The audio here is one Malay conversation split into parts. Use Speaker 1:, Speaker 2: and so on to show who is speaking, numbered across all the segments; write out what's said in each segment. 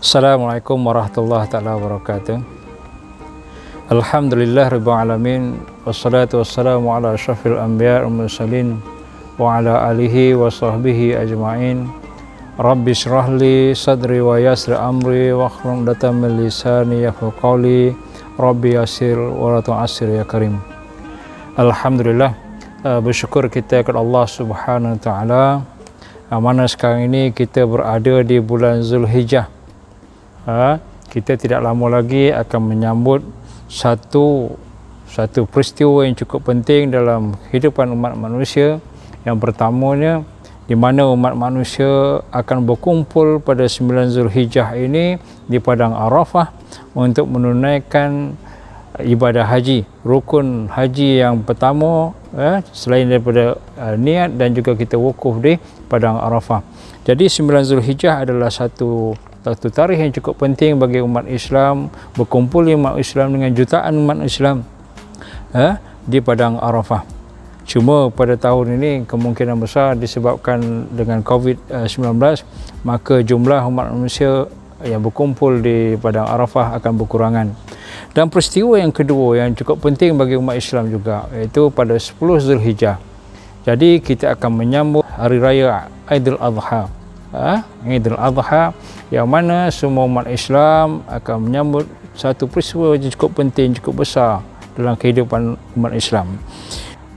Speaker 1: Assalamualaikum warahmatullahi taala wabarakatuh. Alhamdulillah rabbil alamin wassalatu wassalamu ala asyrafil anbiya wal mursalin wa ala alihi wa sahbihi ajmain. Rabbi shrah li sadri wa yassir amri wa hlul 'uqdatam min lisani yafqahu qawli. Rabbi yassir wa la tu'assir ya karim. Alhamdulillah, bersyukur kita kepada Allah Subhanahu wa taala. Mana sekarang ini kita berada di bulan Zulhijjah. Kita tidak lama lagi akan menyambut satu peristiwa yang cukup penting dalam kehidupan umat manusia. Yang pertamanya, di mana umat manusia akan berkumpul pada 9 Zulhijjah ini di Padang Arafah untuk menunaikan ibadah haji, rukun haji yang pertama, selain daripada niat dan juga kita wukuf di Padang Arafah. Jadi 9 Zulhijjah adalah satu tarikh yang cukup penting bagi umat Islam, berkumpul umat Islam dengan jutaan umat Islam di Padang Arafah. Cuma pada tahun ini kemungkinan besar disebabkan dengan COVID-19, maka jumlah umat manusia yang berkumpul di Padang Arafah akan berkurangan. Dan peristiwa yang kedua yang cukup penting bagi umat Islam juga, iaitu pada 10 Zulhijjah. Jadi kita akan menyambut hari raya Aidil Adha. Aidil Adha, yang mana semua umat Islam akan menyambut satu peristiwa yang cukup penting, cukup besar dalam kehidupan umat Islam.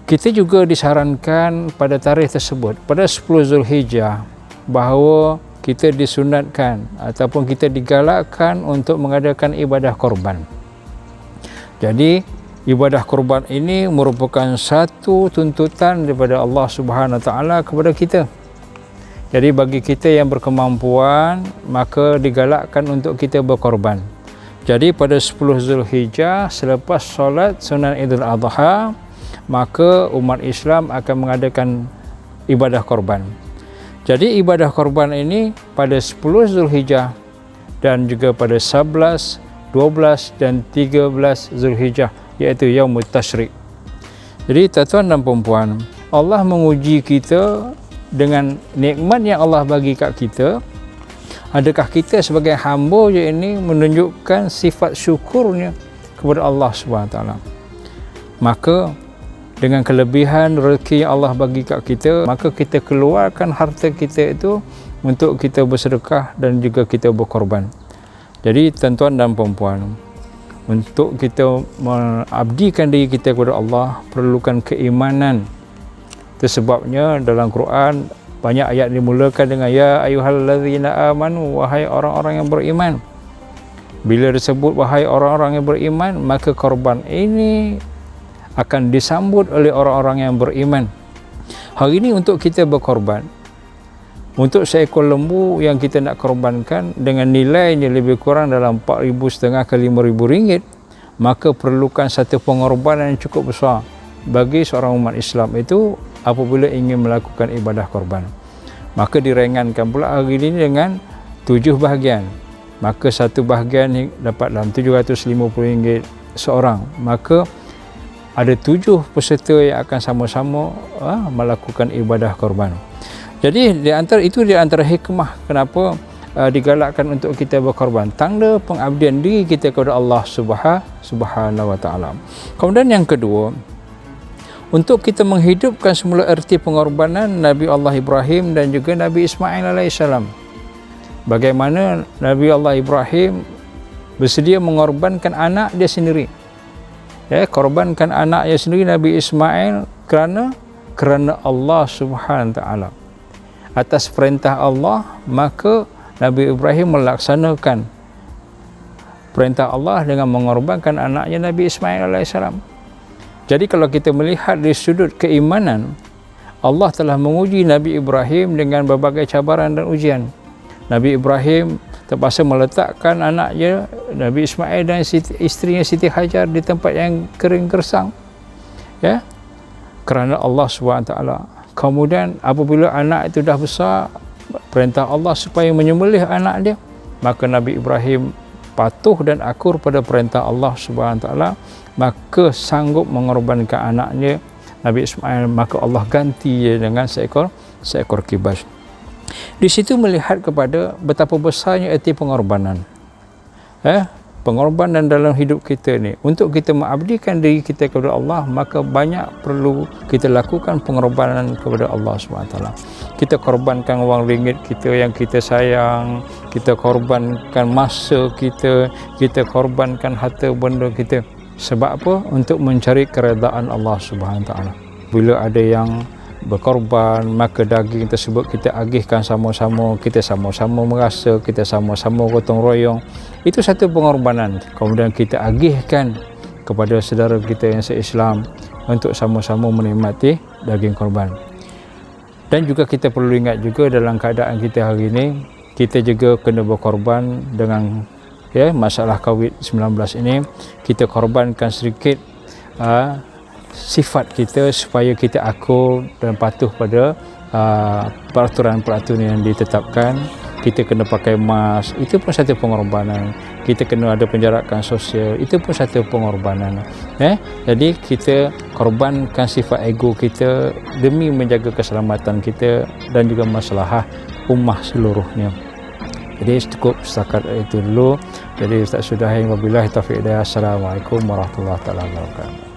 Speaker 1: Kita juga disarankan pada tarikh tersebut, pada 10 Zulhijjah, bahawa kita disunatkan ataupun kita digalakkan untuk mengadakan ibadah korban. Jadi ibadah korban ini merupakan satu tuntutan daripada Allah Subhanahu wa taala kepada kita. Jadi bagi kita yang berkemampuan, maka digalakkan untuk kita berkorban. Jadi pada 10 Zulhijjah, selepas solat sunat Idul Adha, maka umat Islam akan mengadakan ibadah korban. Jadi ibadah korban ini pada 10 Zulhijjah dan juga pada 11, 12 dan 13 Zulhijjah, iaitu Yaumut Tashrik. Jadi tuan-tuan dan puan-puan, Allah menguji kita dengan nikmat yang Allah bagi kat kita. Adakah kita sebagai hamba je ini menunjukkan sifat syukurnya kepada Allah SWT? Maka dengan kelebihan rezeki yang Allah bagi kat kita, maka kita keluarkan harta kita itu untuk kita bersedekah dan juga kita berkorban. Jadi tuan-tuan dan puan-puan, untuk kita mengabdikan diri kita kepada Allah, perlukan keimanan. Sebabnya dalam Quran banyak ayat dimulakan dengan ya ayyuhallazina amanu, wahai orang-orang yang beriman. Bila disebut wahai orang-orang yang beriman, maka korban ini akan disambut oleh orang-orang yang beriman. Hari ini untuk kita berkorban, untuk seekor lembu yang kita nak korbankan dengan nilainya lebih kurang dalam 4,500 ke 5,000 ringgit, maka perlukan satu pengorbanan yang cukup besar bagi seorang umat Islam itu apabila ingin melakukan ibadah korban. Maka diringankan pula hari ini dengan 7 bahagian. Maka satu bahagian dapat dalam RM750 seorang. Maka ada 7 peserta yang akan sama-sama melakukan ibadah korban. Jadi di antara hikmah kenapa digalakkan untuk kita berkorban, tanda pengabdian diri kita kepada Allah Subhanahu wa taala. Kemudian yang kedua, untuk kita menghidupkan semula erti pengorbanan Nabi Allah Ibrahim dan juga Nabi Ismail alaihissalam. Bagaimana Nabi Allah Ibrahim bersedia mengorbankan anak dia sendiri. Korbankan anaknya sendiri Nabi Ismail kerana Allah Subhanahu wa taala. Atas perintah Allah, maka Nabi Ibrahim melaksanakan perintah Allah dengan mengorbankan anaknya Nabi Ismail alaihissalam. Jadi kalau kita melihat dari sudut keimanan, Allah telah menguji Nabi Ibrahim dengan berbagai cabaran dan ujian. Nabi Ibrahim terpaksa meletakkan anaknya Nabi Ismail dan isterinya Siti Hajar di tempat yang kering gersang, kerana Allah SWT. Kemudian apabila anak itu dah besar, perintah Allah supaya menyembelih anak dia, maka Nabi Ibrahim patuh dan akur pada perintah Allah SWT, maka sanggup mengorbankan anaknya Nabi Ismail, maka Allah ganti dia dengan seekor kibas. Di situ melihat kepada betapa besarnya erti pengorbanan. Pengorbanan dalam hidup kita ni, untuk kita mengabdikan diri kita kepada Allah, maka banyak perlu kita lakukan pengorbanan kepada Allah SWT. Kita korbankan wang ringgit kita yang kita sayang, kita korbankan masa kita, kita korbankan harta benda kita. Sebab apa? Untuk mencari keredaan Allah SWT. Bila ada yang berkorban, maka daging tersebut kita agihkan sama-sama, kita sama-sama merasa, kita sama-sama gotong royong. Itu satu pengorbanan. Kemudian kita agihkan kepada saudara kita yang se-Islam untuk sama-sama menikmati daging korban. Dan juga kita perlu ingat juga dalam keadaan kita hari ini, kita juga kena berkorban dengan masalah COVID-19 ini. Kita korbankan sedikit sifat kita supaya kita akur dan patuh pada peraturan-peraturan yang ditetapkan. Kita kena pakai mask, itu pun satu pengorbanan. Kita kena ada penjarakan sosial, itu pun satu pengorbanan. Jadi kita korbankan sifat ego kita demi menjaga keselamatan kita dan juga masalah ummah seluruhnya. Jadi cukup setakat itu dulu. Jadi Ustaz sudahi, wabillahi taufiq hidayah. Assalamualaikum warahmatullahi wabarakatuh.